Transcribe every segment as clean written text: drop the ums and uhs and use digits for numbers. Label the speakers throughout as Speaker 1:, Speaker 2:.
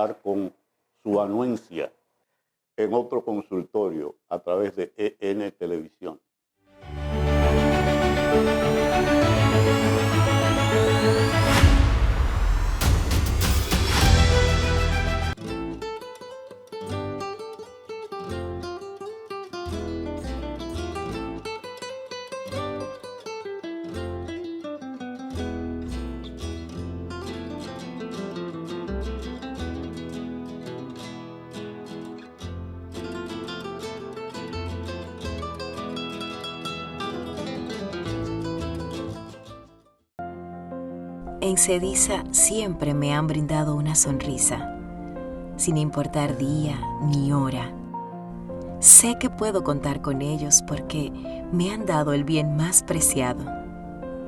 Speaker 1: contar con su anuencia en otro consultorio a través de EN Televisión.
Speaker 2: En Cediza siempre me han brindado una sonrisa, sin importar día ni hora. Sé que puedo contar con ellos porque me han dado el bien más preciado,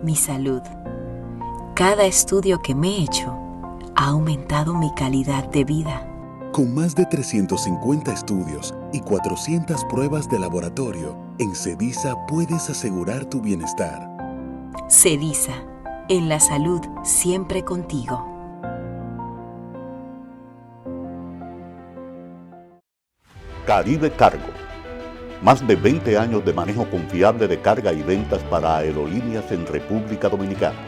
Speaker 2: mi salud. Cada estudio que me he hecho ha aumentado mi calidad de vida.
Speaker 3: Con más de 350 estudios y 400 pruebas de laboratorio, en Cediza puedes asegurar tu bienestar.
Speaker 2: Cediza, en la salud siempre contigo.
Speaker 1: Caribe Cargo. Más de 20 años de manejo confiable de carga y ventas para aerolíneas en República Dominicana.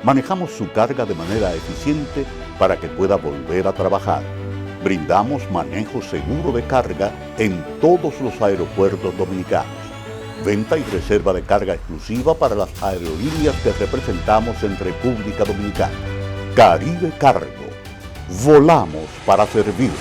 Speaker 1: Manejamos su carga de manera eficiente para que pueda volver a trabajar. Brindamos manejo seguro de carga en todos los aeropuertos dominicanos. Venta y reserva de carga exclusiva para las aerolíneas que representamos en República Dominicana. Caribe Cargo. Volamos para servir.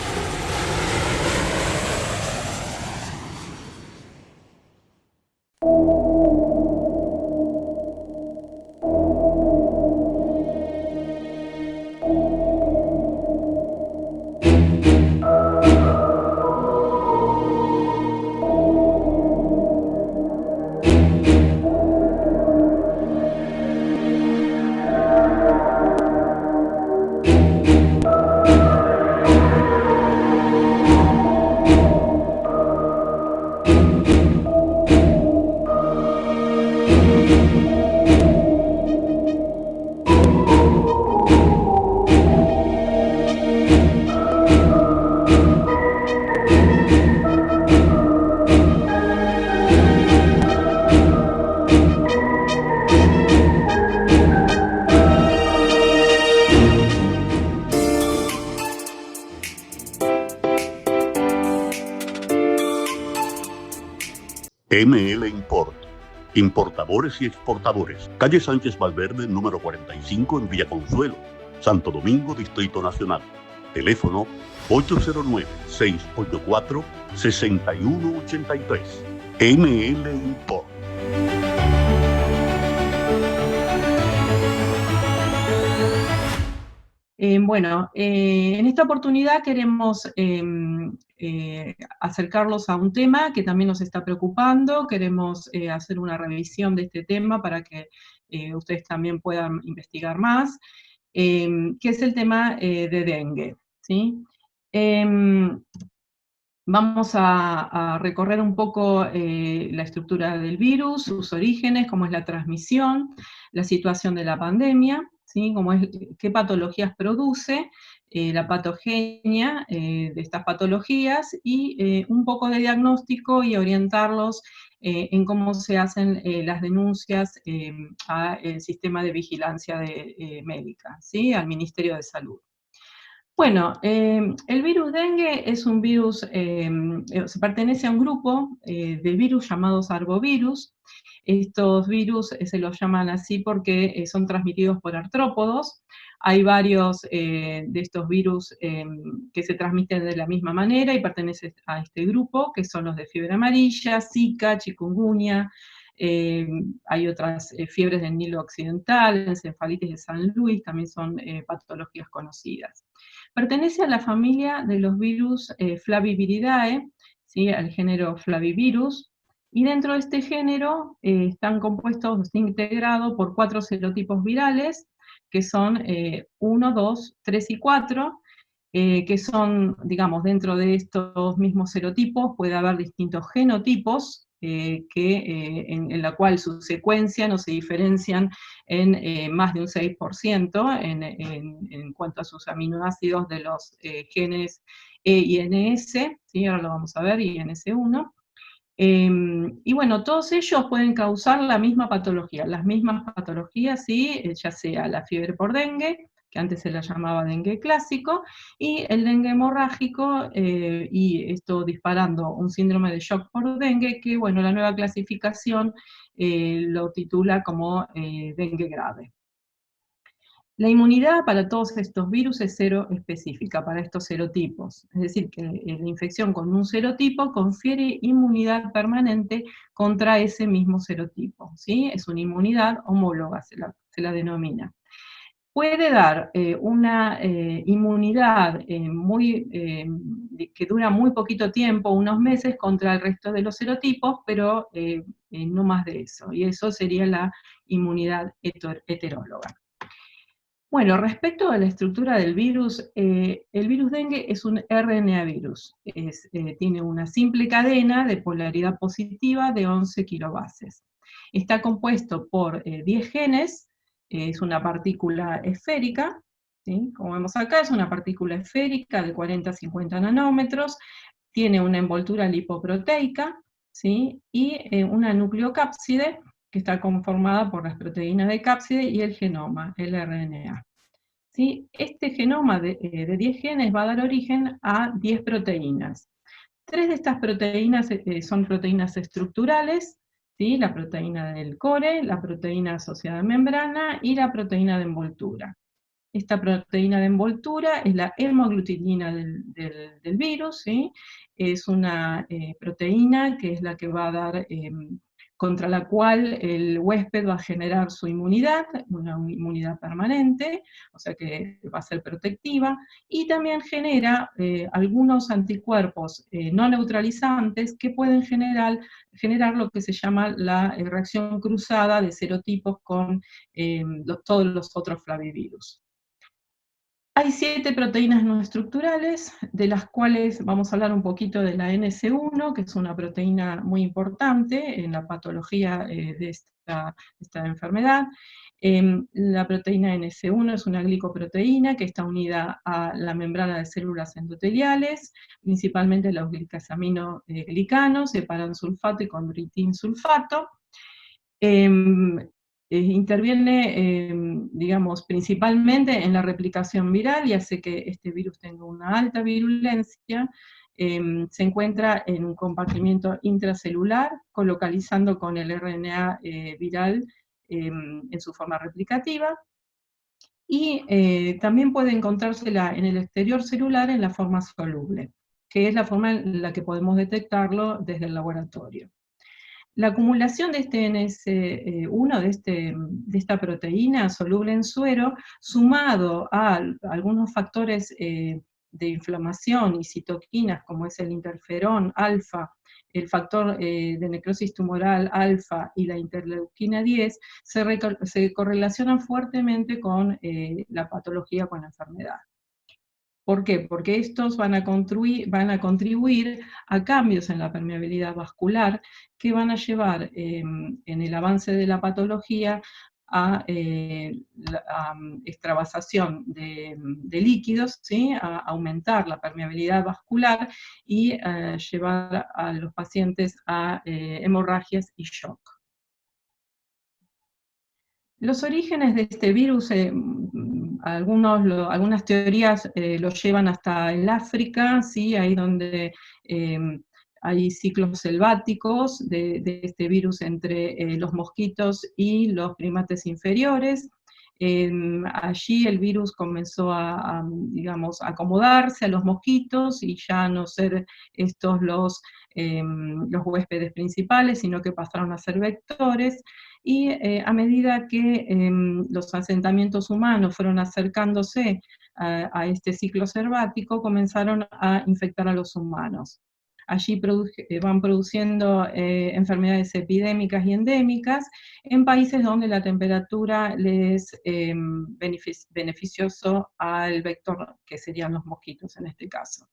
Speaker 1: ML Import. Importadores y exportadores. Calle Sánchez Valverde, número 45 en Villa Consuelo, Santo Domingo, Distrito Nacional. Teléfono 809-684-6183. ML Import.
Speaker 4: En esta oportunidad queremos acercarlos a un tema que también nos está preocupando. Queremos hacer una revisión de este tema para que ustedes también puedan investigar más, que es el tema de dengue, ¿sí? Vamos a recorrer un poco la estructura del virus, sus orígenes, cómo es la transmisión, la situación de la pandemia, ¿sí? Qué patologías produce, la patogenia de estas patologías y un poco de diagnóstico y orientarlos en cómo se hacen las denuncias al sistema de vigilancia médica, ¿sí? Al Ministerio de Salud. Bueno, el virus dengue es un virus, se pertenece a un grupo de virus llamados arbovirus. Estos virus se los llaman así porque son transmitidos por artrópodos. Hay varios de estos virus que se transmiten de la misma manera y pertenecen a este grupo, que son los de fiebre amarilla, Zika, chikungunya. Hay otras fiebres del Nilo Occidental, encefalitis de San Luis, también son patologías conocidas. Pertenece a la familia de los virus Flaviviridae, ¿sí? Al género Flavivirus, y dentro de este género están compuestos, integrados por 4 serotipos virales, que son 1, 2, 3 y 4, que son, digamos, dentro de estos mismos serotipos puede haber distintos genotipos, en la cual su secuencia no se diferencian en más de un 6% en cuanto a sus aminoácidos de los genes E y NS, ¿sí? Ahora lo vamos a ver, y NS1. Y bueno, todos ellos pueden causar la misma patología, las mismas patologías, ¿sí? Ya sea la fiebre por dengue, que antes se la llamaba dengue clásico, y el dengue hemorrágico, y esto disparando un síndrome de shock por dengue, que bueno, la nueva clasificación lo titula como dengue grave. La inmunidad para todos estos virus es cero específica, para estos serotipos. Es decir, que la infección con un serotipo confiere inmunidad permanente contra ese mismo serotipo, ¿sí? Es una inmunidad homóloga, se la denomina. Puede dar una inmunidad que dura muy poquito tiempo, unos meses, contra el resto de los serotipos, pero no más de eso. Y eso sería la inmunidad heteróloga. Bueno, respecto a la estructura del virus, el virus dengue es un RNA virus. Tiene una simple cadena de polaridad positiva de 11 kilobases. Está compuesto por 10 genes, es una partícula esférica, ¿sí? Como vemos acá, es una partícula esférica de 40 a 50 nanómetros, tiene una envoltura lipoproteica, ¿sí? Y una nucleocápside, que está conformada por las proteínas de cápside y el genoma, el RNA. ¿Sí? Este genoma de 10 genes va a dar origen a 10 proteínas. 3 de estas proteínas son proteínas estructurales, ¿sí? La proteína del core, la proteína asociada a membrana y la proteína de envoltura. Esta proteína de envoltura es la hemoglutinina del virus, ¿sí? Es una proteína que es la que va a dar, contra la cual el huésped va a generar su inmunidad, una inmunidad permanente, o sea que va a ser protectiva, y también genera algunos anticuerpos no neutralizantes que pueden generar lo que se llama la reacción cruzada de serotipos con todos los otros flavivirus. Hay 7 proteínas no estructurales, de las cuales vamos a hablar un poquito de la NS1, que es una proteína muy importante en la patología de esta enfermedad. La proteína NS1 es una glicoproteína que está unida a la membrana de células endoteliales, principalmente los glicasaminoglicanos, separan sulfato y condroitinsulfato. Interviene, digamos, principalmente en la replicación viral y hace que este virus tenga una alta virulencia. Se encuentra en un compartimiento intracelular, colocalizando con el RNA viral en su forma replicativa. Y también puede encontrársela en el exterior celular en la forma soluble, que es la forma en la que podemos detectarlo desde el laboratorio. La acumulación de este NS1, de esta proteína soluble en suero, sumado a algunos factores de inflamación y citoquinas, como es el interferón alfa, el factor de necrosis tumoral alfa y la interleuquina 10, se correlacionan fuertemente con la patología, con la enfermedad. ¿Por qué? Porque estos van a contribuir a cambios en la permeabilidad vascular que van a llevar en el avance de la patología a la extravasación de líquidos, ¿sí? A aumentar la permeabilidad vascular y llevar a los pacientes a hemorragias y shock. Los orígenes de este virus, algunas teorías lo llevan hasta el África, ¿sí? Ahí donde hay ciclos selváticos de este virus entre los mosquitos y los primates inferiores. Allí el virus comenzó digamos, a acomodarse a los mosquitos y ya no ser estos los huéspedes principales, sino que pasaron a ser vectores. Y a medida que los asentamientos humanos fueron acercándose a este ciclo selvático, comenzaron a infectar a los humanos. Allí van produciendo enfermedades epidémicas y endémicas en países donde la temperatura les es beneficioso al vector, que serían los mosquitos en este caso.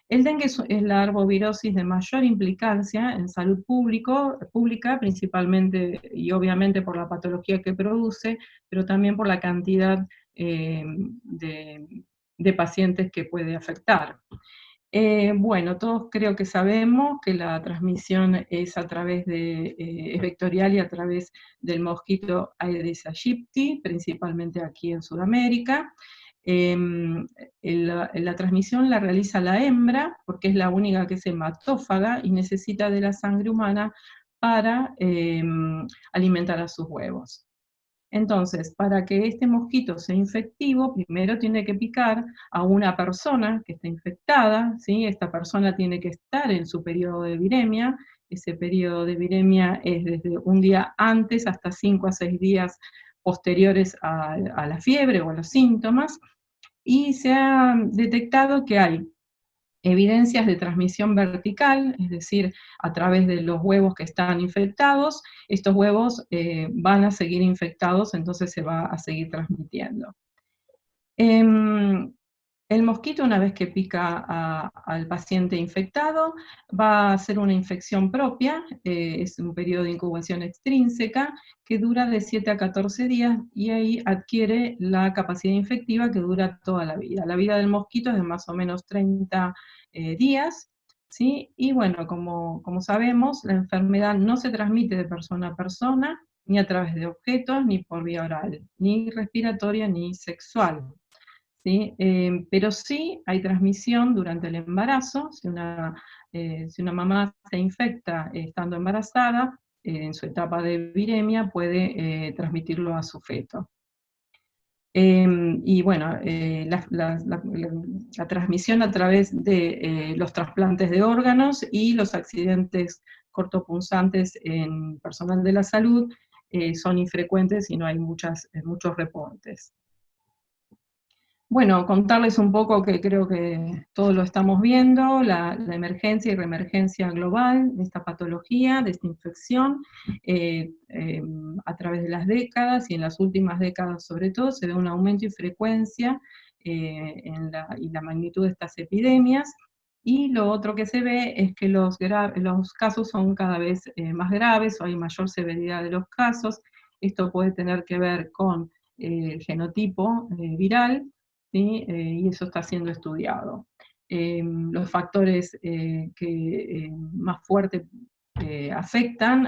Speaker 4: El dengue es la arbovirosis de mayor implicancia en salud pública, principalmente y obviamente por la patología que produce, pero también por la cantidad de pacientes que puede afectar. Bueno, todos creo que sabemos que la transmisión es a través es vectorial y a través del mosquito Aedes aegypti, principalmente aquí en Sudamérica. La transmisión la realiza la hembra, porque es la única que es hematófaga y necesita de la sangre humana para alimentar a sus huevos. Entonces, para que este mosquito sea infectivo, primero tiene que picar a una persona que está infectada, ¿sí? Esta persona tiene que estar en su periodo de viremia. Ese periodo de viremia es desde un día antes hasta 5 a 6 días posteriores a la fiebre o a los síntomas, y se ha detectado que hay evidencias de transmisión vertical, es decir, a través de los huevos que están infectados. Estos huevos van a seguir infectados, entonces se va a seguir transmitiendo. El mosquito, una vez que pica al paciente infectado, va a hacer una infección propia, es un periodo de incubación extrínseca que dura de 7 a 14 días, y ahí adquiere la capacidad infectiva que dura toda la vida. La vida del mosquito es de más o menos 30 días, ¿sí? Y bueno, como sabemos, la enfermedad no se transmite de persona a persona, ni a través de objetos, ni por vía oral, ni respiratoria, ni sexual. ¿Sí? Pero sí hay transmisión durante el embarazo. Si una mamá se infecta estando embarazada, en su etapa de viremia puede transmitirlo a su feto. Y bueno, la transmisión a través de los trasplantes de órganos y los accidentes cortopunzantes en personal de la salud son infrecuentes y no hay muchos reportes. Bueno, contarles un poco, que creo que todos lo estamos viendo, la emergencia y reemergencia global de esta patología, de esta infección, a través de las décadas, y en las últimas décadas sobre todo, se ve un aumento y frecuencia y la magnitud de estas epidemias. Y lo otro que se ve es que los casos son cada vez más graves, o hay mayor severidad de los casos. Esto puede tener que ver con el genotipo viral, ¿sí? Y eso está siendo estudiado. Los factores que más fuerte afectan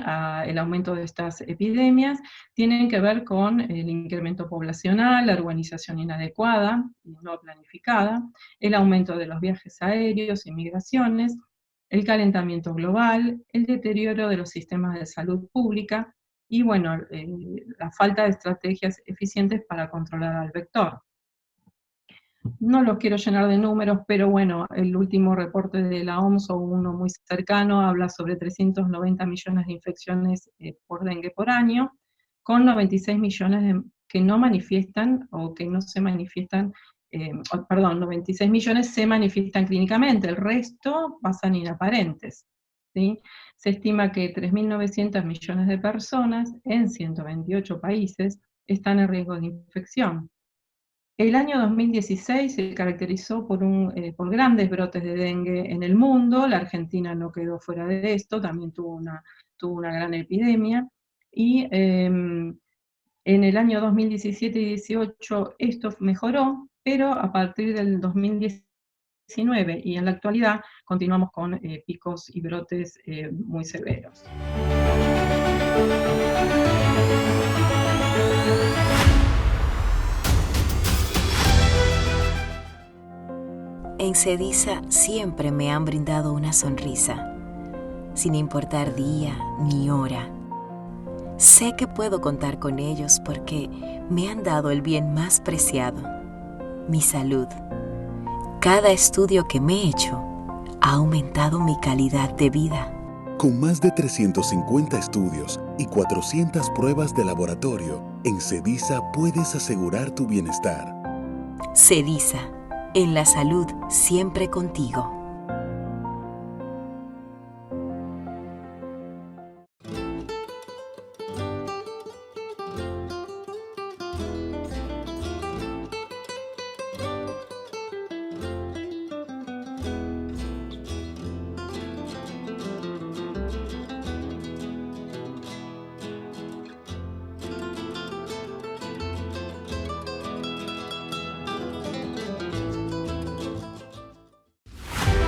Speaker 4: el aumento de estas epidemias tienen que ver con el incremento poblacional, la urbanización inadecuada y no planificada, el aumento de los viajes aéreos y migraciones, el calentamiento global, el deterioro de los sistemas de salud pública y, bueno, la falta de estrategias eficientes para controlar al vector. No los quiero llenar de números, pero bueno, el último reporte de la OMS, o uno muy cercano, habla sobre 390 millones de infecciones por dengue por año, con 96 millones que no manifiestan o que no se manifiestan, 96 millones se manifiestan clínicamente, el resto pasan inaparentes, ¿sí? Se estima que 3.900 millones de personas en 128 países están en riesgo de infección. El año 2016 se caracterizó por grandes brotes de dengue en el mundo. La Argentina no quedó fuera de esto, también tuvo una gran epidemia. Y en el año 2017 y 2018 esto mejoró, pero a partir del 2019 y en la actualidad continuamos con picos y brotes muy severos.
Speaker 2: En Cediza siempre me han brindado una sonrisa, sin importar día ni hora. Sé que puedo contar con ellos porque me han dado el bien más preciado, mi salud. Cada estudio que me he hecho ha aumentado mi calidad de vida.
Speaker 3: Con más de 350 estudios y 400 pruebas de laboratorio, en Cediza puedes asegurar tu bienestar.
Speaker 2: Cediza, en la salud siempre contigo.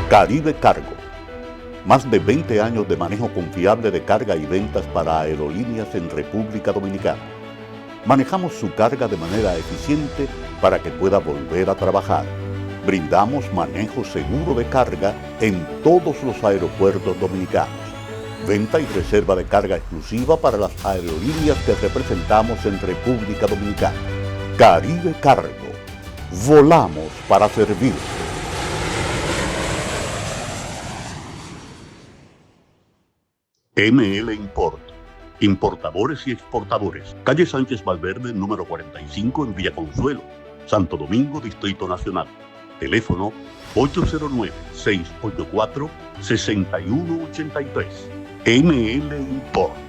Speaker 1: Caribe Cargo. Más de 20 años de manejo confiable de carga y ventas para aerolíneas en República Dominicana. Manejamos su carga de manera eficiente para que pueda volver a trabajar. Brindamos manejo seguro de carga en todos los aeropuertos dominicanos. Venta y reserva de carga exclusiva para las aerolíneas que representamos en República Dominicana. Caribe Cargo. Volamos para servir. ML Import. Importadores y exportadores. Calle Sánchez Valverde, número 45 en Villa Consuelo, Santo Domingo, Distrito Nacional. Teléfono 809-684-6183. ML Import.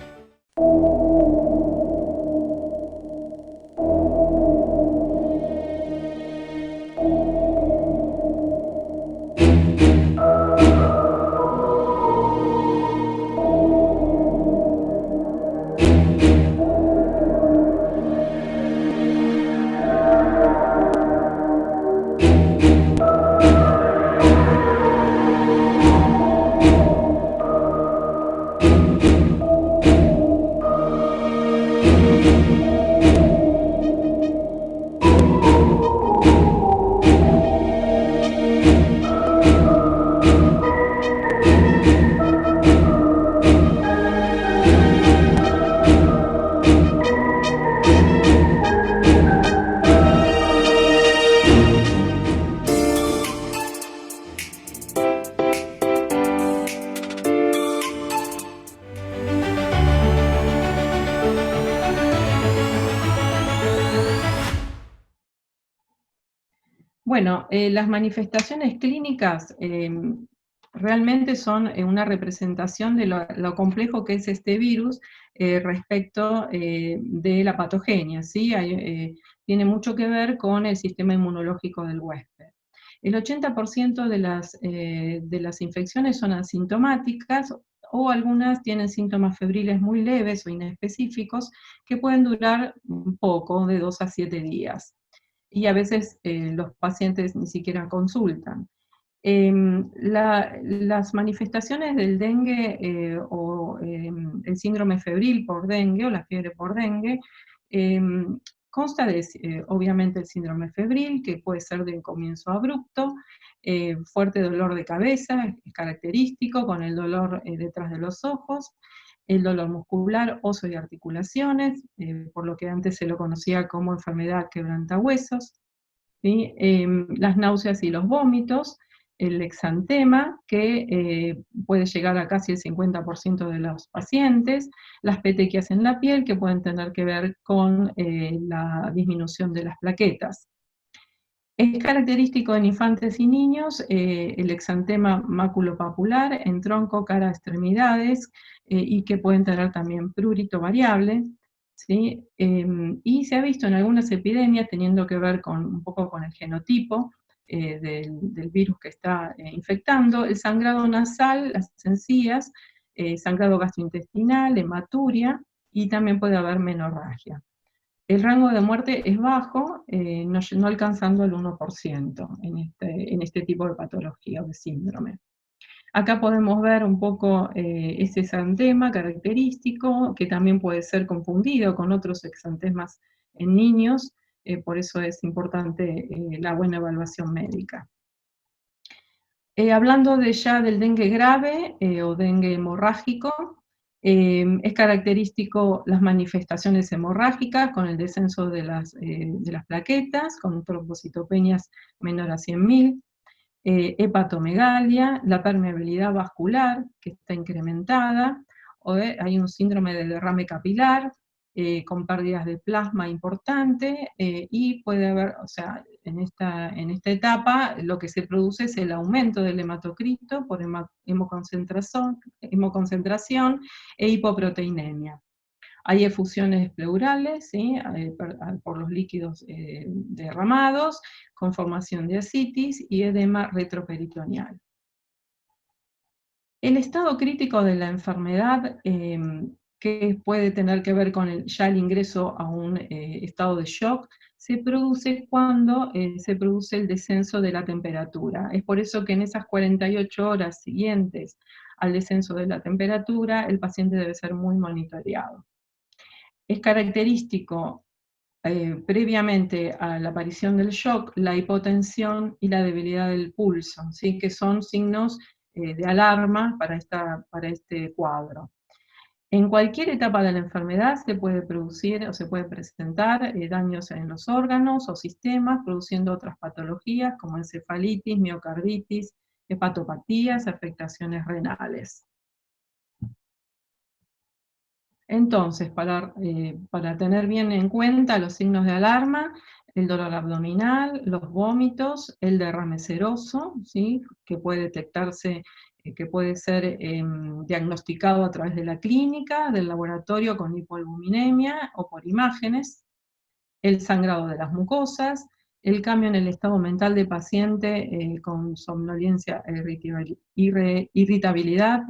Speaker 4: Bueno, las manifestaciones clínicas realmente son una representación de lo complejo que es este virus respecto de la patogenia, ¿sí? Tiene mucho que ver con el sistema inmunológico del huésped. El 80% de las infecciones son asintomáticas o algunas tienen síntomas febriles muy leves o inespecíficos que pueden durar un poco, de 2 a 7 días. Y a veces los pacientes ni siquiera consultan. Las manifestaciones del dengue o el síndrome febril por dengue o la fiebre por dengue consta de, obviamente, el síndrome febril, que puede ser de comienzo abrupto, fuerte dolor de cabeza, es característico, con el dolor detrás de los ojos, el dolor muscular, óseo y articulaciones, por lo que antes se lo conocía como enfermedad quebrantahuesos, ¿sí? Las náuseas y los vómitos, el exantema, que puede llegar a casi el 50% de los pacientes, las petequias en la piel, que pueden tener que ver con la disminución de las plaquetas. Es característico en infantes y niños el exantema maculopapular en tronco, cara, extremidades, y que pueden tener también prurito variable, ¿sí? Y se ha visto en algunas epidemias, teniendo que ver un poco con el genotipo del virus que está infectando, el sangrado nasal, las encías, sangrado gastrointestinal, hematuria, y también puede haber menorragia. El rango de muerte es bajo, no alcanzando el 1% en este tipo de patología o de síndrome. Acá podemos ver un poco ese exantema característico, que también puede ser confundido con otros exantemas en niños, por eso es importante la buena evaluación médica. Hablando ya del dengue grave o dengue hemorrágico, es característico las manifestaciones hemorrágicas con el descenso de las plaquetas, con trombocitopenias menor a 100.000, hepatomegalia, la permeabilidad vascular que está incrementada, hay un síndrome de derrame capilar, con pérdidas de plasma importante, y puede haber, o sea, en esta etapa lo que se produce es el aumento del hematocrito por hemoconcentración e hipoproteinemia. Hay efusiones pleurales, ¿sí? Por los líquidos derramados, con formación de ascitis y edema retroperitoneal. El estado crítico de la enfermedad, que puede tener que ver con ya el ingreso a un estado de shock, se produce cuando se produce el descenso de la temperatura. Es por eso que en esas 48 horas siguientes al descenso de la temperatura, el paciente debe ser muy monitoreado. Es característico previamente a la aparición del shock, la hipotensión y la debilidad del pulso, ¿sí? Que son signos de alarma para este cuadro. En cualquier etapa de la enfermedad se puede producir o se puede presentar daños en los órganos o sistemas, produciendo otras patologías como encefalitis, miocarditis, hepatopatías, afectaciones renales. Entonces, para tener bien en cuenta los signos de alarma, el dolor abdominal, los vómitos, el derrame seroso, ¿sí? Que puede detectarse, que puede ser diagnosticado a través de la clínica, del laboratorio con hipoalbuminemia o por imágenes, el sangrado de las mucosas, el cambio en el estado mental del paciente con somnolencia, irritabilidad,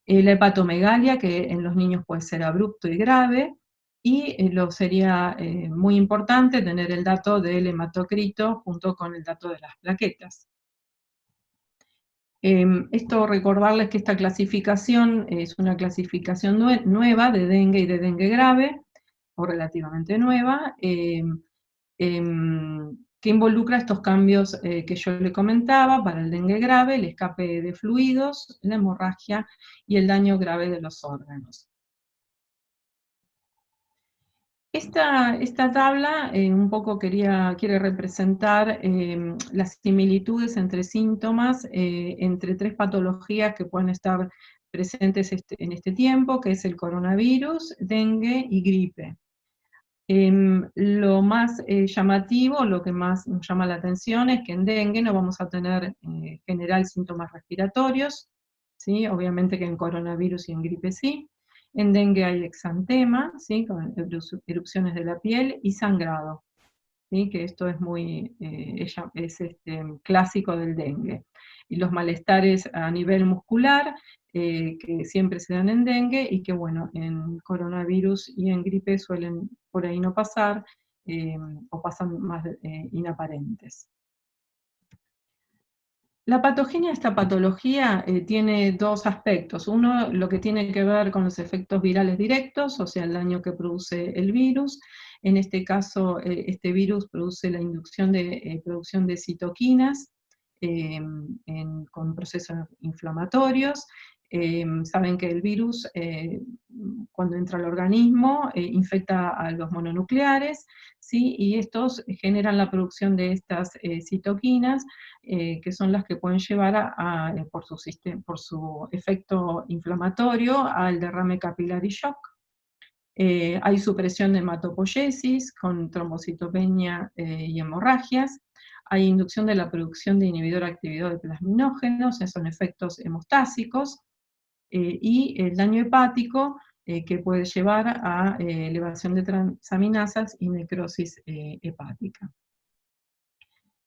Speaker 4: la hepatomegalia, que en los niños puede ser abrupto y grave, y sería muy importante tener el dato del hematocrito junto con el dato de las plaquetas. Esto recordarles que esta clasificación es una clasificación nueva de dengue y de dengue grave, o relativamente nueva, que involucra estos cambios que yo le comentaba para el dengue grave, el escape de fluidos, la hemorragia y el daño grave de los órganos. Esta tabla un poco quiere representar las similitudes entre síntomas, entre tres patologías que pueden estar presentes en este tiempo, que es el coronavirus, dengue y gripe. Lo más llamativo, lo que más nos llama la atención es que en dengue no vamos a tener en general síntomas respiratorios, ¿sí? Obviamente que en coronavirus y en gripe sí. En dengue hay exantema, ¿sí? Con erupciones de la piel y sangrado, ¿sí? Que esto es muy clásico del dengue. Y los malestares a nivel muscular, que siempre se dan en dengue y que, bueno, en coronavirus y en gripe suelen por ahí no pasar o pasan más inaparentes. La patogenia de esta patología tiene dos aspectos. Uno, lo que tiene que ver con los efectos virales directos, o sea, el daño que produce el virus. En este caso, este virus produce la inducción de producción de citoquinas con procesos inflamatorios. Saben que el virus, cuando entra al organismo, infecta a los mononucleares, ¿sí? Y estos generan la producción de estas citoquinas, que son las que pueden llevar por su efecto inflamatorio al derrame capilar y shock. Hay supresión de hematopoiesis con trombocitopenia y hemorragias. Hay inducción de la producción de inhibidor actividad de plasminógenos, son efectos hemostásicos, y el daño hepático que puede llevar a elevación de transaminasas y necrosis hepática.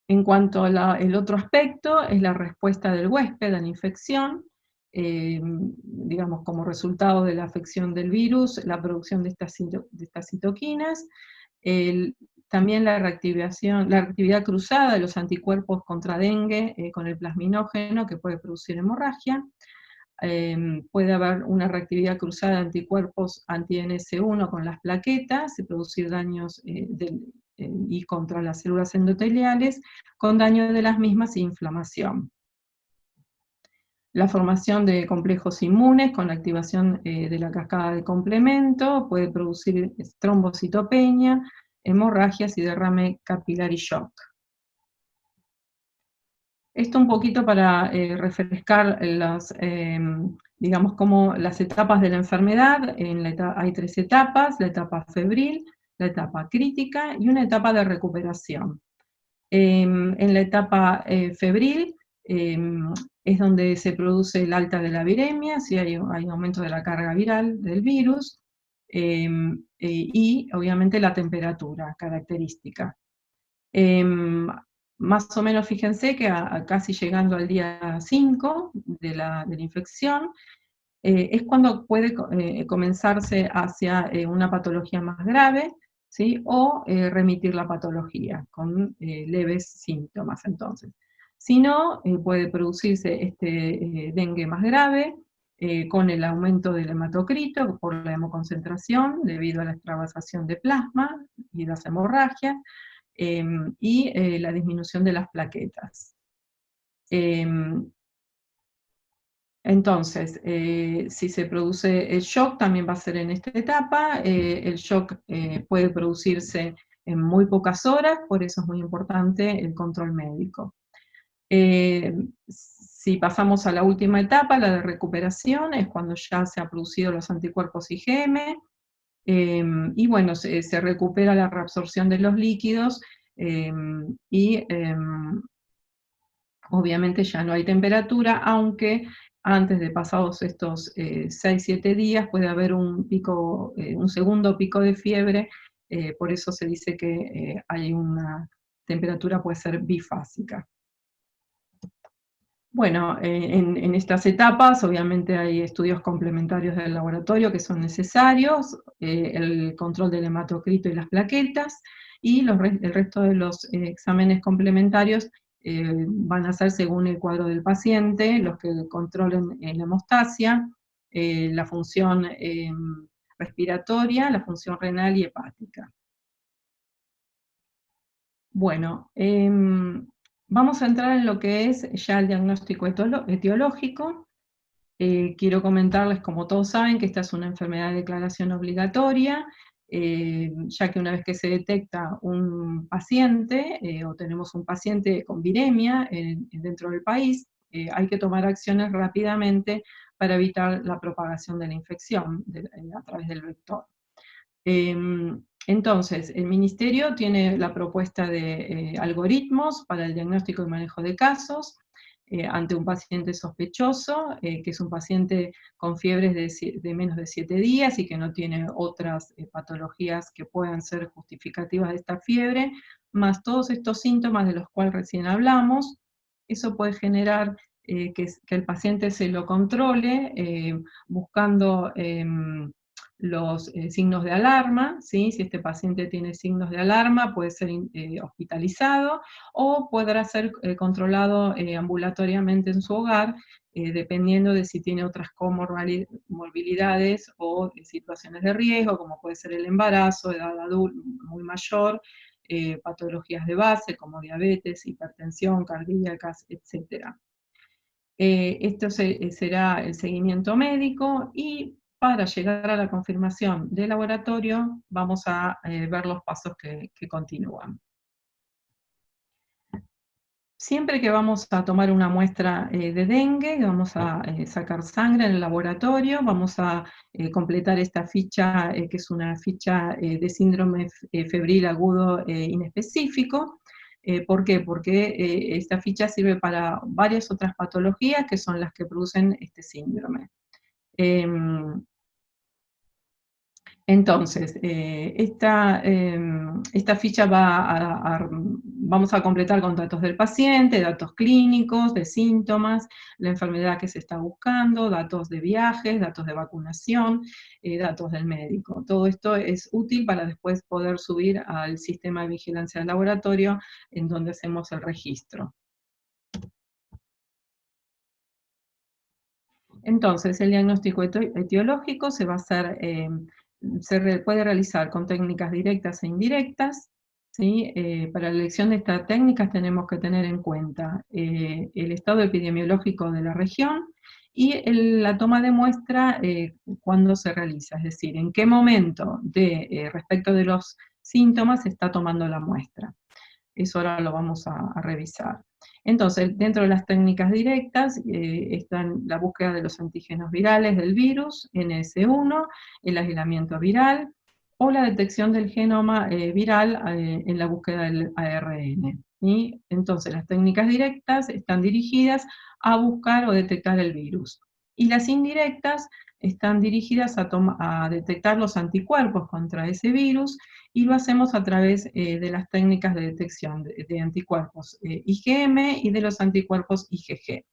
Speaker 4: En cuanto al otro aspecto, es la respuesta del huésped a la infección, digamos, como resultado de la afección del virus, la producción de estas citoquinas, también la reactividad cruzada de los anticuerpos contra dengue con el plasminógeno que puede producir hemorragia. Puede haber una reactividad cruzada de anticuerpos anti-NS1 con las plaquetas y producir daños y contra las células endoteliales, con daño de las mismas e inflamación. La formación de complejos inmunes con la activación de la cascada de complemento puede producir trombocitopenia, hemorragias y derrame capilar y shock. Esto un poquito para refrescar digamos, como las etapas de la enfermedad. Hay tres etapas: la etapa febril, la etapa crítica y una etapa de recuperación. En la etapa febril es donde se produce el alta de la viremia, si hay aumento de la carga viral del virus, y obviamente la temperatura característica. Más o menos fíjense que casi llegando al día 5 de la infección, es cuando puede comenzarse hacia una patología más grave, ¿sí? O remitir la patología con leves síntomas, entonces. Si no, puede producirse este dengue más grave, con el aumento del hematocrito por la hemoconcentración debido a la extravasación de plasma y las hemorragias, y la disminución de las plaquetas. Entonces, si se produce el shock, también va a ser en esta etapa. El shock puede producirse en muy pocas horas, por eso es muy importante el control médico. Si pasamos a la última etapa, la de recuperación, es cuando ya se han producido los anticuerpos IgM, y bueno, se recupera la reabsorción de los líquidos, y obviamente ya no hay temperatura, aunque antes de pasados estos 6-7 días puede haber un pico, un segundo pico de fiebre, por eso se dice que hay una temperatura, puede ser bifásica. Bueno, en estas etapas obviamente hay estudios complementarios del laboratorio que son necesarios, el control del hematocrito y las plaquetas, y el resto de los exámenes complementarios van a ser según el cuadro del paciente, los que controlen la hemostasia, la función respiratoria, la función renal y hepática. Bueno, vamos a entrar en lo que es ya el diagnóstico etiológico. Quiero comentarles, como todos saben, que esta es una enfermedad de declaración obligatoria, ya que una vez que se detecta un paciente, o tenemos un paciente con viremia dentro del país, hay que tomar acciones rápidamente para evitar la propagación de la infección a través del vector. Entonces, el Ministerio tiene la propuesta de algoritmos para el diagnóstico y manejo de casos ante un paciente sospechoso, que es un paciente con fiebres de menos de 7 días y que no tiene otras patologías que puedan ser justificativas de esta fiebre, más todos estos síntomas de los cuales recién hablamos. Eso puede generar que el paciente se lo controle buscando los signos de alarma, ¿sí? Si este paciente tiene signos de alarma, puede ser hospitalizado o podrá ser controlado ambulatoriamente en su hogar, dependiendo de si tiene otras comorbilidades o situaciones de riesgo, como puede ser el embarazo, edad adulta muy mayor, patologías de base como diabetes, hipertensión, cardíacas, etc. Esto será el seguimiento médico, y para llegar a la confirmación del laboratorio vamos a ver los pasos que continúan. Siempre que vamos a tomar una muestra de dengue, vamos a sacar sangre en el laboratorio, vamos a completar esta ficha, que es una ficha de síndrome febril agudo inespecífico. ¿Por qué? Porque esta ficha sirve para varias otras patologías que son las que producen este síndrome. Entonces, esta ficha vamos a completar con datos del paciente, datos clínicos, de síntomas, la enfermedad que se está buscando, datos de viajes, datos de vacunación, datos del médico. Todo esto es útil para después poder subir al sistema de vigilancia del laboratorio, en donde hacemos el registro. Entonces, el diagnóstico etiológico se va a hacer, puede realizar con técnicas directas e indirectas, ¿sí? Para la elección de estas técnicas tenemos que tener en cuenta el estado epidemiológico de la región y la toma de muestra cuando se realiza, es decir, en qué momento respecto de los síntomas se está tomando la muestra. Eso ahora lo vamos a revisar. Entonces, dentro de las técnicas directas están la búsqueda de los antígenos virales del virus, NS1, el aislamiento viral, o la detección del genoma viral en la búsqueda del ARN. ¿Sí? Entonces, las técnicas directas están dirigidas a buscar o detectar el virus. Y las indirectas están dirigidas a detectar los anticuerpos contra ese virus, y lo hacemos a través de las técnicas de detección de anticuerpos IgM y de los anticuerpos IgG.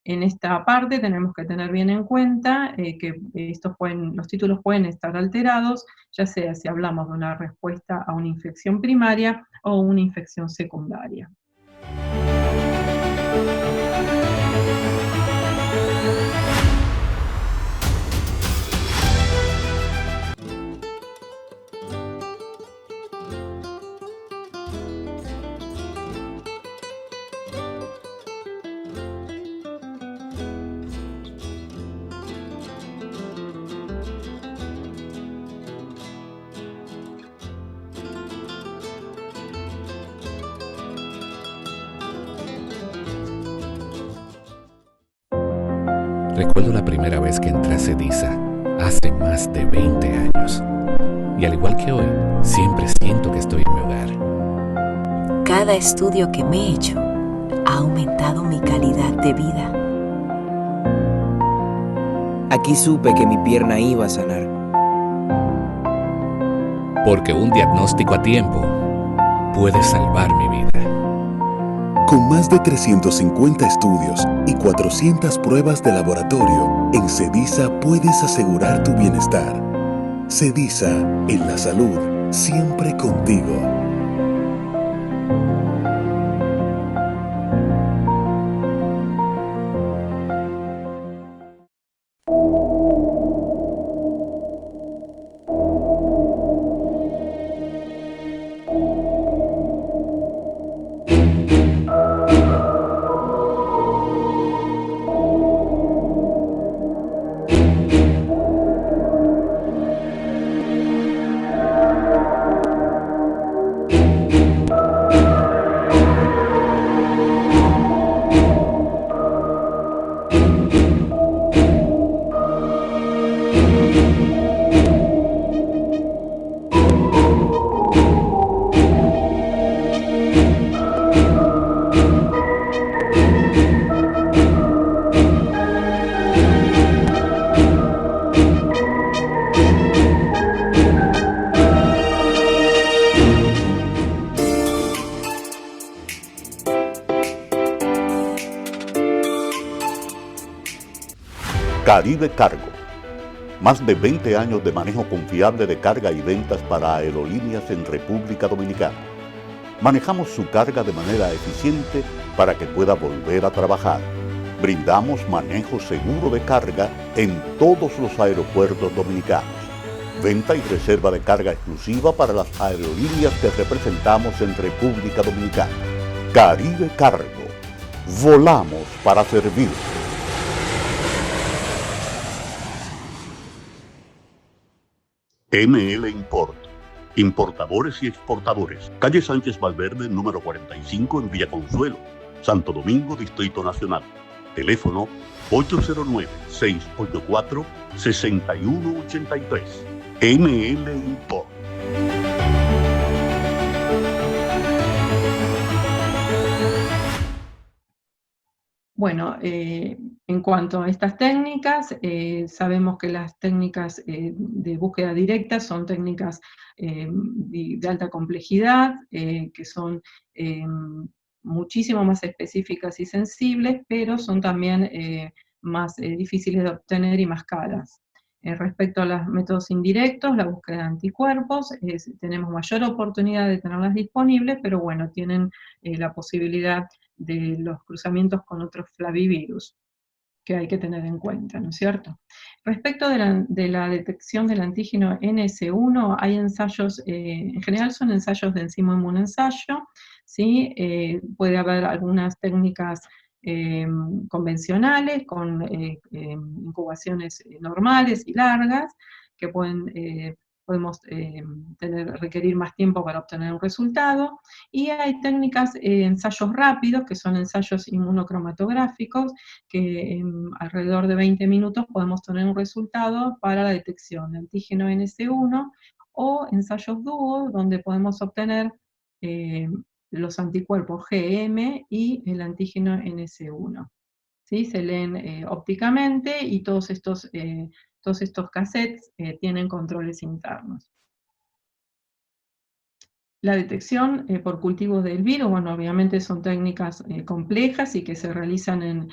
Speaker 4: En esta parte tenemos que tener bien en cuenta que los títulos pueden estar alterados, ya sea si hablamos de una respuesta a una infección primaria o una infección secundaria.
Speaker 5: Recuerdo la primera vez que entré a Cediza, hace más de 20 años. Y al igual que hoy, siempre siento que estoy en mi hogar.
Speaker 2: Cada estudio que me he hecho ha aumentado mi calidad de vida.
Speaker 6: Aquí supe que mi pierna iba a sanar.
Speaker 5: Porque un diagnóstico a tiempo puede salvar mi vida.
Speaker 3: Con más de 350 estudios y 400 pruebas de laboratorio, en Cediza puedes asegurar tu bienestar. Cediza, en la salud, siempre contigo.
Speaker 1: Caribe Cargo. Más de 20 años de manejo confiable de carga y ventas para aerolíneas en República Dominicana. Manejamos su carga de manera eficiente para que pueda volver a trabajar. Brindamos manejo seguro de carga en todos los aeropuertos dominicanos. Venta y reserva de carga exclusiva para las aerolíneas que representamos en República Dominicana. Caribe Cargo. Volamos para servir. ML Import. Importadores y exportadores. Calle Sánchez Valverde, número 45 en Villa Consuelo, Santo Domingo, Distrito Nacional. Teléfono 809-684-6183. ML Import.
Speaker 4: Bueno, en cuanto a estas técnicas, sabemos que las técnicas de búsqueda directa son técnicas de alta complejidad, que son muchísimo más específicas y sensibles, pero son también más difíciles de obtener y más caras. Respecto a los métodos indirectos, la búsqueda de anticuerpos, tenemos mayor oportunidad de tenerlas disponibles, pero bueno, tienen la posibilidad de los cruzamientos con otros flavivirus que hay que tener en cuenta, ¿no es cierto? Respecto de la detección del antígeno NS1, hay ensayos, en general son ensayos de enzima inmunoensayo, ¿sí? Puede haber algunas técnicas convencionales con incubaciones normales y largas que podemos requerir más tiempo para obtener un resultado, y hay técnicas, ensayos rápidos, que son ensayos inmunocromatográficos, que en alrededor de 20 minutos podemos tener un resultado para la detección de antígeno NS1, o ensayos dúos, donde podemos obtener los anticuerpos GM y el antígeno NS1. ¿Sí? Se leen ópticamente y todos estos cassettes tienen controles internos. La detección por cultivos del virus, bueno, obviamente son técnicas complejas y que se realizan en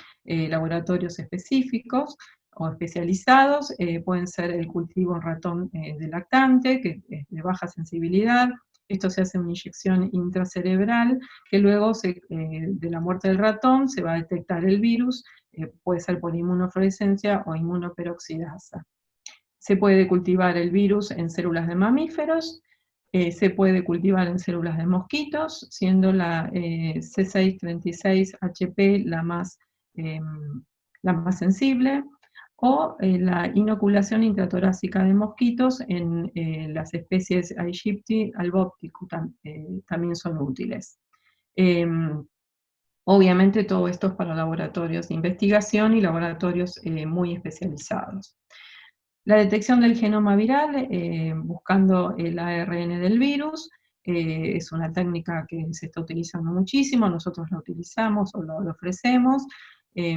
Speaker 4: laboratorios específicos o especializados. Pueden ser el cultivo en ratón de lactante, que es de baja sensibilidad. Esto se hace una inyección intracerebral, que luego de la muerte del ratón se va a detectar el virus, puede ser por inmunofluorescencia o inmunoperoxidasa. Se puede cultivar el virus en células de mamíferos, se puede cultivar en células de mosquitos, siendo la C636HP la más sensible, o la inoculación intratorácica de mosquitos en las especies Aegypti, albopicus también son útiles. Obviamente todo esto es para laboratorios de investigación y laboratorios muy especializados. La detección del genoma viral, buscando el ARN del virus, es una técnica que se está utilizando muchísimo, nosotros la utilizamos o lo ofrecemos, se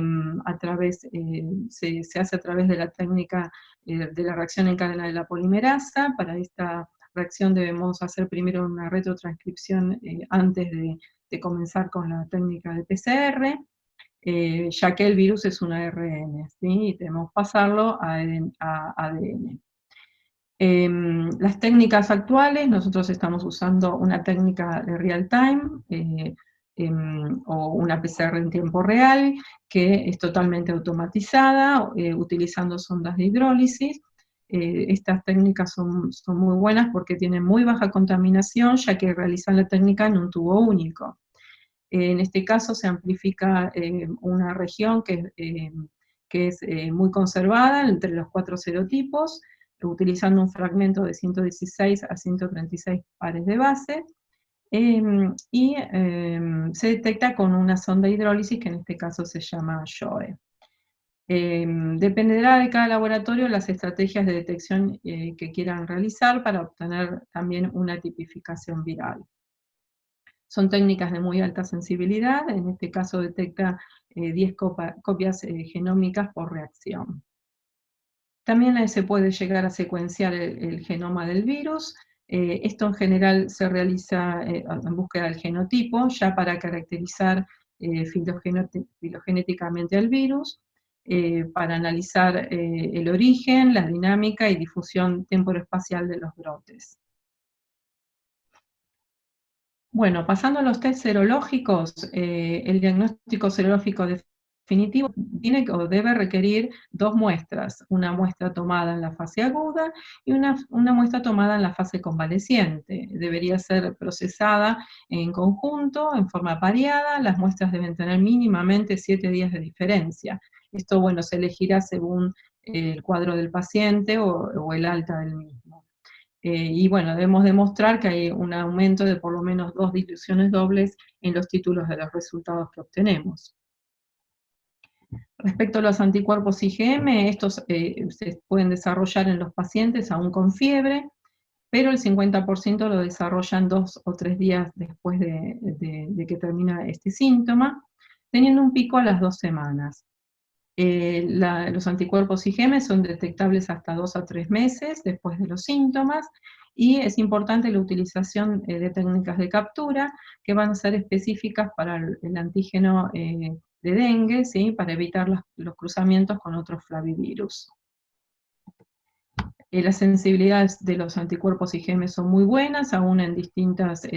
Speaker 4: hace a través de la técnica de la reacción en cadena de la polimerasa. Para esta reacción debemos hacer primero una retrotranscripción antes de comenzar con la técnica de PCR. Ya que el virus es un ARN, ¿sí? Y tenemos que pasarlo a ADN. Las técnicas actuales, nosotros estamos usando una técnica de real time, o una PCR en tiempo real, que es totalmente automatizada, utilizando sondas de hidrólisis. Estas técnicas son muy buenas porque tienen muy baja contaminación, ya que realizan la técnica en un tubo único. En este caso se amplifica una región que es muy conservada entre los 4 serotipos, utilizando un fragmento de 116 a 136 pares de base, y se detecta con una sonda de hidrólisis que en este caso se llama SHOE. Dependerá de cada laboratorio las estrategias de detección que quieran realizar para obtener también una tipificación viral. Son técnicas de muy alta sensibilidad, en este caso detecta 10 copias genómicas por reacción. También se puede llegar a secuenciar el genoma del virus. Esto en general se realiza en búsqueda del genotipo, ya para caracterizar filogenéticamente al virus, para analizar el origen, la dinámica y difusión temporoespacial de los brotes. Bueno, pasando a los test serológicos, el diagnóstico serológico definitivo tiene o debe requerir 2 muestras, una muestra tomada en la fase aguda y una muestra tomada en la fase convaleciente. Debería ser procesada en conjunto, en forma pareada, las muestras deben tener mínimamente 7 días de diferencia. Esto, bueno, se elegirá según el cuadro del paciente o el alta del mismo. Y bueno, debemos demostrar que hay un aumento de por lo menos 2 diluciones dobles en los títulos de los resultados que obtenemos. Respecto a los anticuerpos IgM, estos se pueden desarrollar en los pacientes aún con fiebre, pero el 50% lo desarrollan 2 o 3 días después de que termina este síntoma, teniendo un pico a las 2 semanas. Los anticuerpos IgM son detectables hasta 2 a 3 meses después de los síntomas, y es importante la utilización de técnicas de captura que van a ser específicas para el antígeno de dengue, ¿sí? Para evitar los cruzamientos con otros flavivirus. Las sensibilidades de los anticuerpos IgM son muy buenas, aún en distintas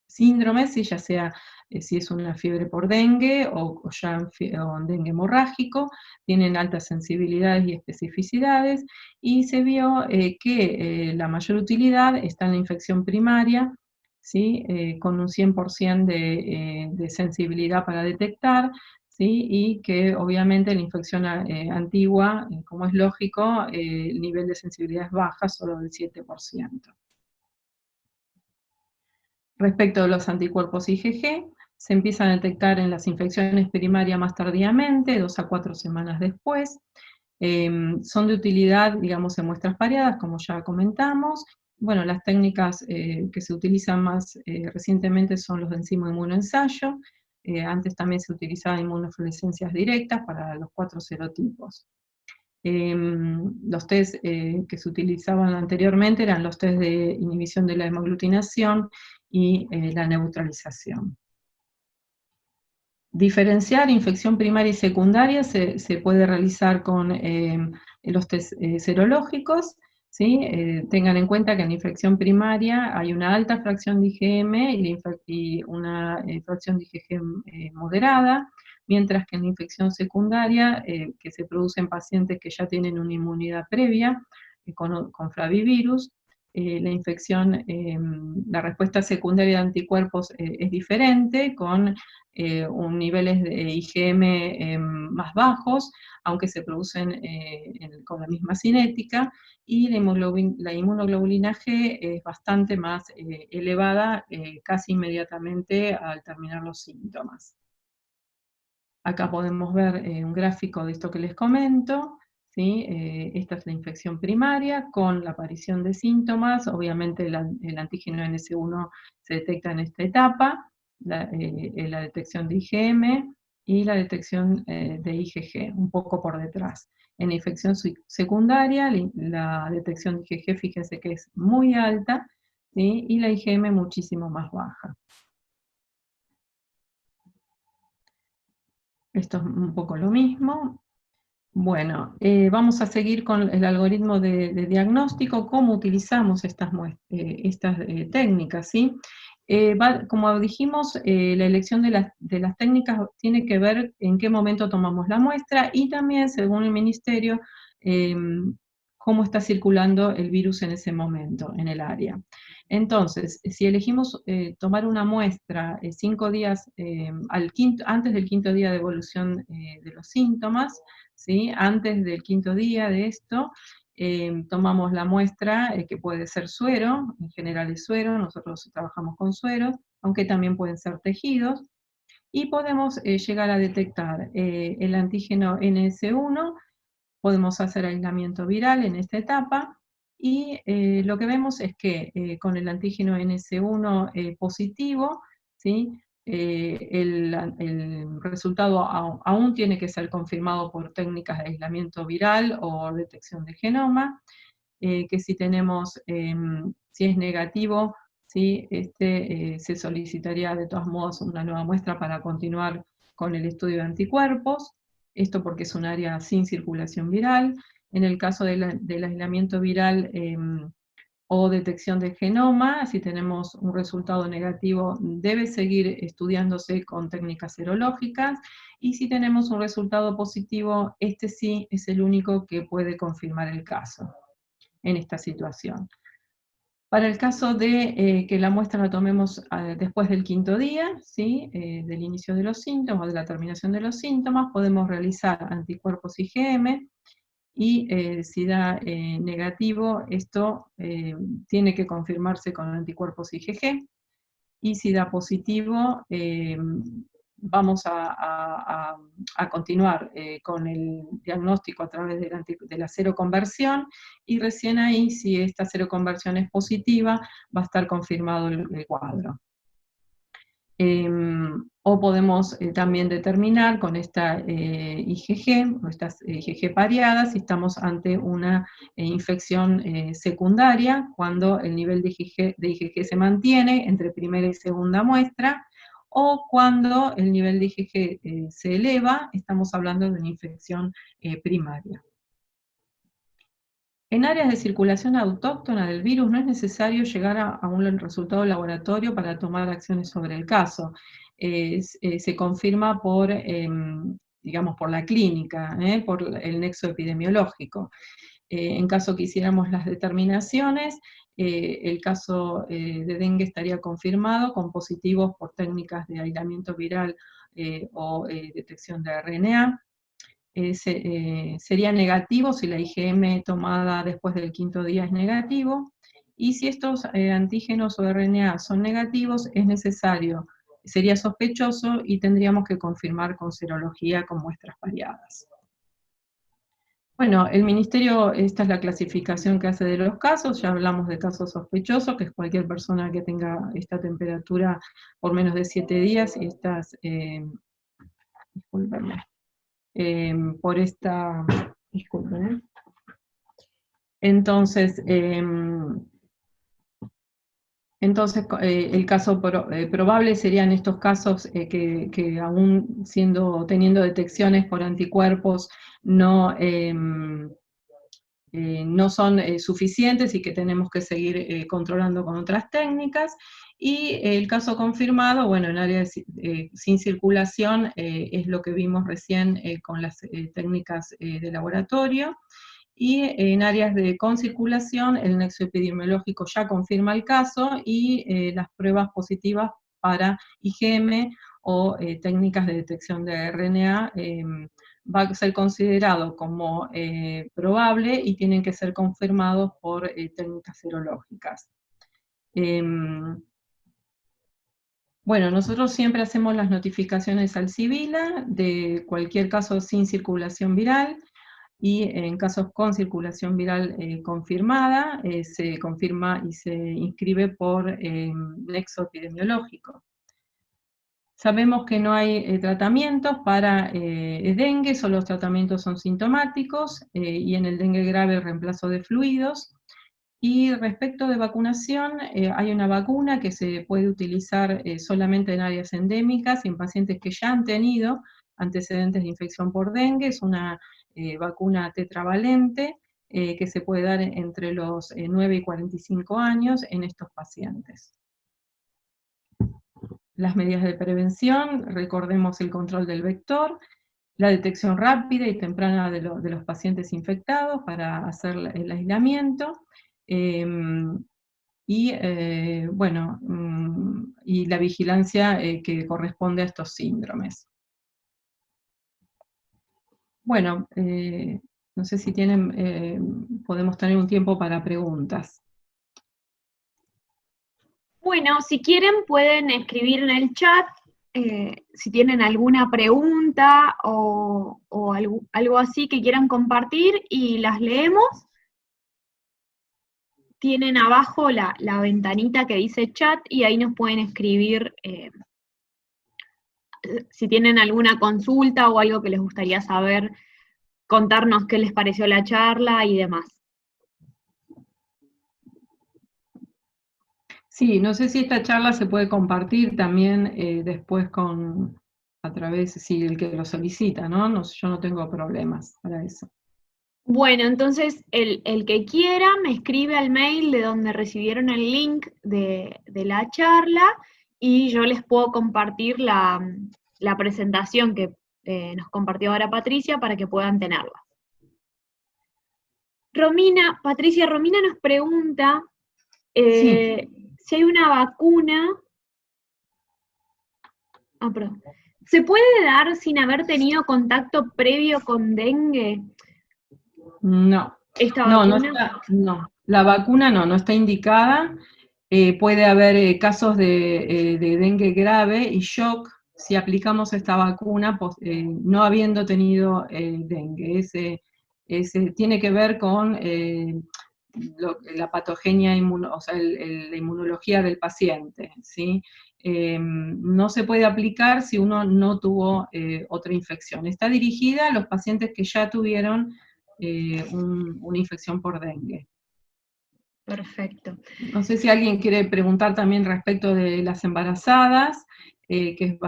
Speaker 4: síndromes, ¿sí? Ya sea si es una fiebre por dengue o en dengue hemorrágico, tienen altas sensibilidades y especificidades, y se vio que la mayor utilidad está en la infección primaria, ¿sí? Con un 100% de sensibilidad para detectar, ¿sí? Y que obviamente la infección antigua, como es lógico, el nivel de sensibilidad es baja, solo del 7%. Respecto a los anticuerpos IgG, se empiezan a detectar en las infecciones primarias más tardíamente, 2 a 4 semanas después. Son de utilidad, digamos, en muestras pareadas, como ya comentamos. Bueno, las técnicas que se utilizan más recientemente son los de enzima inmunoensayo. Antes también se utilizaban inmunofluorescencias directas para los 4 serotipos. Los test que se utilizaban anteriormente eran los test de inhibición de la hemoaglutinación y la neutralización. Diferenciar infección primaria y secundaria se puede realizar con los test serológicos, ¿sí? Tengan en cuenta que en la infección primaria hay una alta fracción de IgM y una fracción de IgG moderada, mientras que en la infección secundaria, que se produce en pacientes que ya tienen una inmunidad previa con flavivirus, la infección, la respuesta secundaria de anticuerpos es diferente, con niveles de IgM más bajos, aunque se producen con la misma cinética, y la inmunoglobulina G es bastante más elevada casi inmediatamente al terminar los síntomas. Acá podemos ver un gráfico de esto que les comento, ¿sí? Esta es la infección primaria con la aparición de síntomas. Obviamente el antígeno NS1 se detecta en esta etapa, la detección de IgM y la detección de IgG, un poco por detrás. En la infección secundaria, la detección de IgG, fíjense que es muy alta, ¿sí? Y la IgM muchísimo más baja. Esto es un poco lo mismo. Bueno, vamos a seguir con el algoritmo de diagnóstico, cómo utilizamos estas técnicas, ¿sí? Como dijimos, la elección de las técnicas tiene que ver en qué momento tomamos la muestra y también, según el ministerio, cómo está circulando el virus en ese momento, en el área. Entonces, si elegimos tomar una muestra 5 días antes del quinto día de evolución de los síntomas, ¿sí? Antes del quinto día de esto, tomamos la muestra, que puede ser suero, en general es suero, nosotros trabajamos con sueros, aunque también pueden ser tejidos, y podemos llegar a detectar el antígeno NS1, podemos hacer aislamiento viral en esta etapa, y lo que vemos es que con el antígeno NS1 positivo, ¿sí? El resultado aún tiene que ser confirmado por técnicas de aislamiento viral o detección de genoma, que si tenemos, si es negativo, ¿sí? Se solicitaría de todos modos una nueva muestra para continuar con el estudio de anticuerpos, esto porque es un área sin circulación viral. En el caso del aislamiento viral o detección de genoma, si tenemos un resultado negativo, debe seguir estudiándose con técnicas serológicas, y si tenemos un resultado positivo, este sí es el único que puede confirmar el caso en esta situación. Para el caso de que la muestra la tomemos después del quinto día, ¿sí? Del inicio de los síntomas, de la terminación de los síntomas, podemos realizar anticuerpos IgM, y si da negativo, esto tiene que confirmarse con anticuerpos IgG, y si da positivo, vamos a continuar con el diagnóstico a través de la seroconversión, y recién ahí, si esta seroconversión es positiva, va a estar confirmado el cuadro. O podemos también determinar con esta IgG, o estas IgG pareadas, si estamos ante una infección secundaria, cuando el nivel de IgG se mantiene entre primera y segunda muestra, o cuando el nivel de IgG se eleva, estamos hablando de una infección primaria. En áreas de circulación autóctona del virus no es necesario llegar a un resultado laboratorio para tomar acciones sobre el caso. Se confirma por, digamos, por la clínica, por el nexo epidemiológico. En caso que hiciéramos las determinaciones, el caso de dengue estaría confirmado con positivos por técnicas de aislamiento viral o detección de RNA. Sería negativo si la IgM tomada después del quinto día es negativo, y si estos antígenos o RNA son negativos, es necesario, sería sospechoso, y tendríamos que confirmar con serología con muestras variadas. Bueno, el ministerio, esta es la clasificación que hace de los casos. Ya hablamos de casos sospechosos, que es cualquier persona que tenga esta temperatura por menos de 7 días, y estas, discúlpenme, por esta Disculpen, ¿eh? Entonces, el caso probable serían estos casos que aún teniendo detecciones por anticuerpos no, no son suficientes y que tenemos que seguir controlando con otras técnicas. Y el caso confirmado, bueno, en áreas sin circulación es lo que vimos recién con las técnicas de laboratorio. Y en áreas con circulación, el nexo epidemiológico ya confirma el caso y las pruebas positivas para IgM o técnicas de detección de RNA va a ser considerado como probable y tienen que ser confirmados por técnicas serológicas. Bueno, nosotros siempre hacemos las notificaciones al CIVILA de cualquier caso sin circulación viral, y en casos con circulación viral confirmada, se confirma y se inscribe por nexo epidemiológico. Sabemos que no hay tratamientos para dengue, solo los tratamientos son sintomáticos, y en el dengue grave el reemplazo de fluidos. Y respecto de vacunación, hay una vacuna que se puede utilizar solamente en áreas endémicas y en pacientes que ya han tenido antecedentes de infección por dengue. Es una vacuna tetravalente que se puede dar entre los 9 y 45 años en estos pacientes. Las medidas de prevención, recordemos el control del vector, la detección rápida y temprana de los pacientes infectados para hacer el aislamiento, bueno, y la vigilancia que corresponde a estos síndromes. Bueno, no sé si podemos tener un tiempo para preguntas.
Speaker 7: Bueno, si quieren pueden escribir en el chat si tienen alguna pregunta o algo así que quieran compartir y las leemos. Tienen abajo la ventanita que dice chat y ahí nos pueden escribir si tienen alguna consulta o algo que les gustaría saber, contarnos qué les pareció la charla y demás.
Speaker 4: Sí, no sé si esta charla se puede compartir también después a través, si el que lo solicita, ¿no? Yo no tengo problemas para eso.
Speaker 7: Bueno, entonces el que quiera me escribe al mail de donde recibieron el link de la charla y yo les puedo compartir la presentación que nos compartió ahora Patricia para que puedan tenerla. Patricia Romina nos pregunta
Speaker 4: Sí.
Speaker 7: si hay una vacuna. Perdón. ¿Se puede dar sin haber tenido contacto previo con dengue?
Speaker 4: No.
Speaker 7: ¿Esta
Speaker 4: vacuna? No, la vacuna no está indicada. Puede haber casos de dengue grave y shock si aplicamos esta vacuna no habiendo tenido dengue. Tiene que ver con la patogenia, o sea, la inmunología del paciente, ¿sí? No se puede aplicar si uno no tuvo otra infección. Está dirigida a los pacientes que ya tuvieron una infección por dengue.
Speaker 7: Perfecto.
Speaker 4: No sé si alguien quiere preguntar también respecto de las embarazadas, que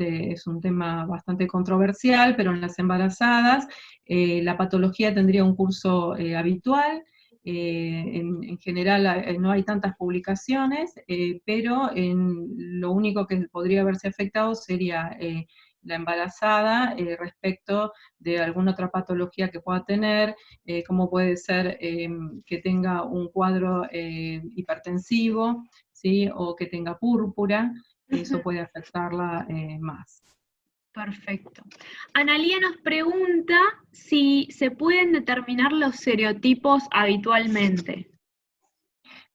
Speaker 4: es un tema bastante controversial, pero en las embarazadas la patología tendría un curso habitual. En general no hay tantas publicaciones, pero lo único que podría haberse afectado sería la embarazada respecto de alguna otra patología que pueda tener, como puede ser que tenga un cuadro hipertensivo, ¿sí? O que tenga púrpura, eso puede afectarla más.
Speaker 7: Perfecto. Analía nos pregunta si se pueden determinar los serotipos habitualmente.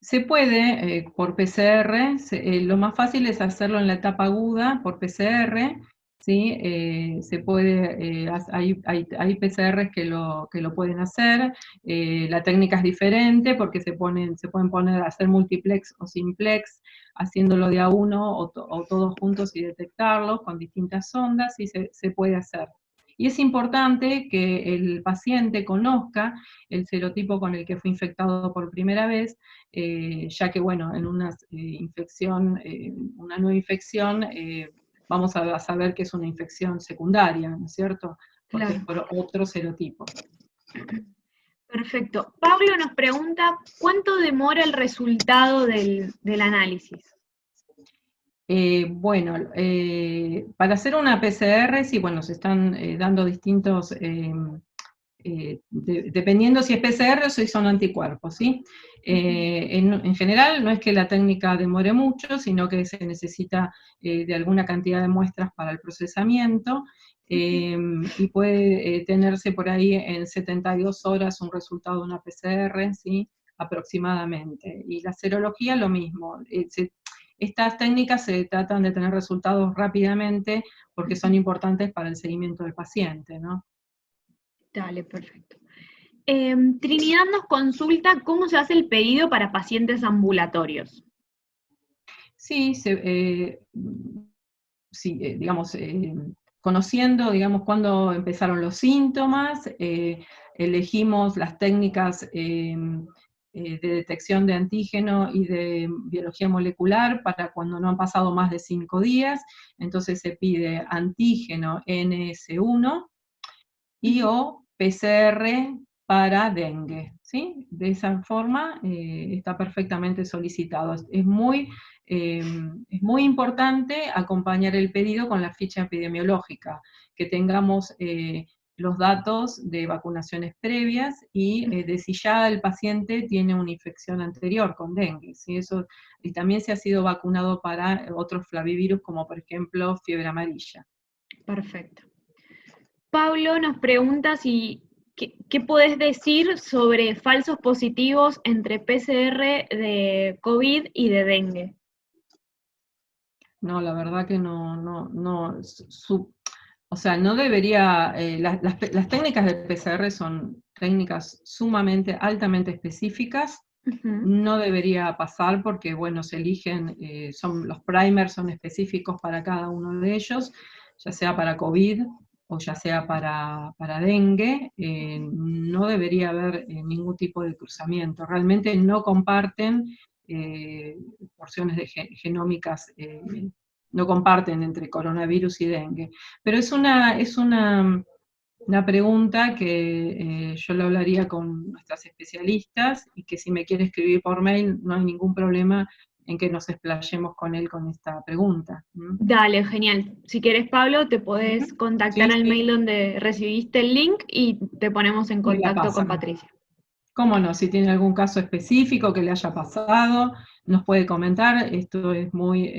Speaker 4: Se puede por PCR, lo más fácil es hacerlo en la etapa aguda por PCR, ¿sí? Se puede, hay PCRs que lo pueden hacer, la técnica es diferente porque se pueden poner a hacer multiplex o simplex, haciéndolo de a uno o todos juntos y detectarlos con distintas ondas, y se puede hacer. Y es importante que el paciente conozca el serotipo con el que fue infectado por primera vez, ya que, bueno, en una nueva infección, vamos a saber que es una infección secundaria, ¿no es cierto? Porque es por otro serotipo.
Speaker 7: Perfecto. Pablo nos pregunta, ¿cuánto demora el resultado del análisis?
Speaker 4: Bueno, para hacer una PCR, sí, bueno, se están dando distintos, dependiendo si es PCR o si son anticuerpos, ¿sí? En general, no es que la técnica demore mucho, sino que se necesita de alguna cantidad de muestras para el procesamiento, y puede tenerse por ahí en 72 horas un resultado de una PCR, ¿sí? Aproximadamente. Y la serología, lo mismo. Estas técnicas se tratan de tener resultados rápidamente porque son importantes para el seguimiento del paciente, ¿no?
Speaker 7: Dale, perfecto. Trinidad nos consulta cómo se hace el pedido para pacientes ambulatorios.
Speaker 4: Sí, digamos, conociendo, digamos, cuándo empezaron los síntomas, elegimos las técnicas de detección de antígeno y de biología molecular para cuando no han pasado más de 5 días, entonces se pide antígeno NS1 y o PCR para dengue, ¿sí? De esa forma está perfectamente solicitado. Es muy importante acompañar el pedido con la ficha epidemiológica, que tengamos los datos de vacunaciones previas y de si ya el paciente tiene una infección anterior con dengue, ¿sí? Eso, y también se ha sido vacunado para otros flavivirus, como por ejemplo fiebre amarilla.
Speaker 7: Perfecto. Pablo nos pregunta si, ¿qué podés decir sobre falsos positivos entre PCR de COVID y de dengue?
Speaker 4: No, la verdad que no, o sea, no debería, las técnicas de PCR son técnicas sumamente, altamente específicas, no debería pasar porque, bueno, se eligen, los primers son específicos para cada uno de ellos, ya sea para COVID o ya sea para dengue, no debería haber ningún tipo de cruzamiento. Realmente no comparten porciones genómicas, no comparten entre coronavirus y dengue. Pero es una pregunta que yo lo hablaría con nuestras especialistas y que si me quiere escribir por mail no hay ningún problema en que nos explayemos con él con esta pregunta.
Speaker 7: Dale, genial. Si querés, Pablo, te podés contactar al mail donde recibiste el link y te ponemos en contacto con Patricia.
Speaker 4: Cómo no, si tiene algún caso específico que le haya pasado, nos puede comentar. Esto es muy,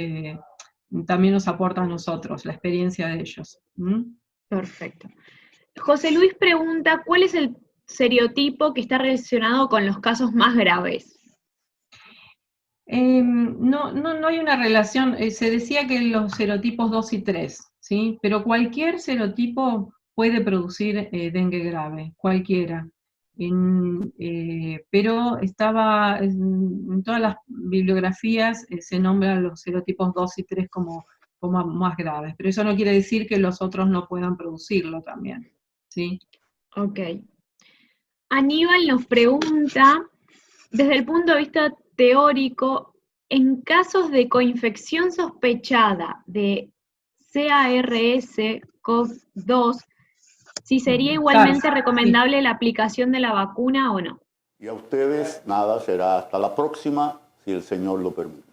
Speaker 4: también nos aporta a nosotros la experiencia de ellos.
Speaker 7: Perfecto. José Luis pregunta, ¿cuál es el seriotipo que está relacionado con los casos más graves?
Speaker 4: No hay una relación, se decía que los serotipos 2 y 3, ¿sí? Pero cualquier serotipo puede producir dengue grave, cualquiera. Pero en todas las bibliografías se nombran los serotipos 2 y 3 como más graves, pero eso no quiere decir que los otros no puedan producirlo también, ¿sí?
Speaker 7: Ok. Aníbal nos pregunta, desde el punto de vista teórico, en casos de coinfección sospechada de CARS-CoV-2, si sería igualmente recomendable la aplicación de la vacuna o no.
Speaker 1: Y a ustedes, nada, será hasta la próxima, si el Señor lo permite.